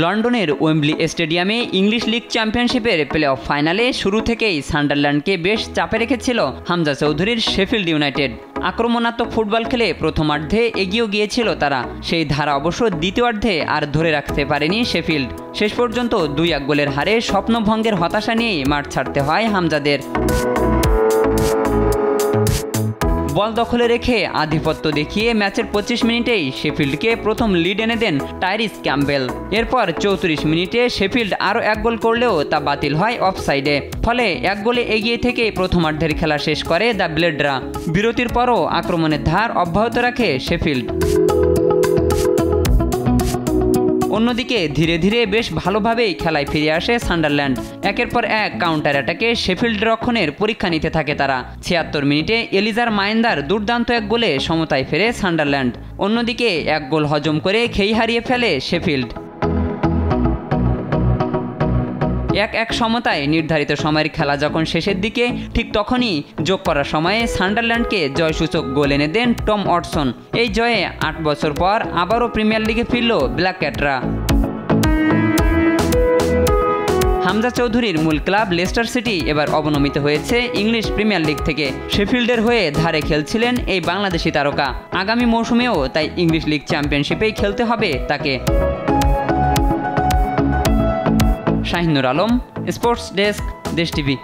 লন্ডনের ওয়েম্বলি স্টেডিয়ামে English league চ্যাম্পিয়নশিপের প্লে অফ ফাইনালে শুরু থেকেই সান্ডারল্যান্ডকে বেশ চাপে রেখেছিল হামজা চৌধুরীর শেফিল্ড ইউনাইটেড। আক্রমণাত্মক ফুটবল খেলে প্রথমার্ধে এগিয়েও গিয়েছিল তারা, সেই ধারা অবশ্য দ্বিতীয়ার্ধে আর ধরে রাখতে পারেনি শেফিল্ড। শেষ পর্যন্ত 2-1 গোলের হারে স্বপ্নভঙ্গের হতাশা নিয়েই মাঠ ছাড়তে হয় হামজাদের। বল দখলে রেখে আধিপত্য দেখিয়ে ম্যাচের 25 মিনিটেই শেফিল্ডকে প্রথম লিড এনে দেন টাইরিস ক্যাম্পবেল। এরপর 34 মিনিটে শেফিল্ড আরও 1 গোল করলেও তা বাতিল হয় অফসাইডে। ফলে 1 গোলে এগিয়ে থেকে প্রথমার্ধের খেলা শেষ করে দ্য ব্লেডরা। বিরতির পরও আক্রমণের ধার অব্যাহত রাখে শেফিল্ড। অন্যদিকে ধীরে ধীরে বেশ ভালোভাবেই খেলায় ফিরে আসে সান্ডারল্যান্ড। একের পর এক কাউন্টার অ্যাটাকে শেফিল্ড রক্ষণের পরীক্ষা নিতে থাকে তারা। 76 মিনিটে এলিজার মাইন্দার দুর্দান্ত 1 গোলে সমতায় ফেরে সান্ডারল্যান্ড। অন্যদিকে 1 গোল হজম করে খেই হারিয়ে ফেলে শেফিল্ড। 1-1 সমতায় নির্ধারিত সময়ের খেলা যখন শেষের দিকে, ঠিক তখনই যোগ করার সময়ে সান্ডারল্যান্ডকে জয়সূচক গোল এনে দেন টম ওয়াটসন। এই জয়ে 8 বছর পর আবারও প্রিমিয়ার লিগে ফিরল ব্ল্যাক ক্যাটরা। হামজা চৌধুরীর মূল ক্লাব লেস্টার সিটি এবার অবনমিত হয়েছে ইংলিশ প্রিমিয়ার লিগ থেকে। শেফিল্ডের হয়ে ধারে খেলছিলেন এই বাংলাদেশি তারকা। আগামী মৌসুমেও তাই ইংলিশ লিগ চ্যাম্পিয়নশিপেই খেলতে হবে তাকে। শাহিনুর আলম, স্পোর্টস ডেস্ক, দেশ টিভি।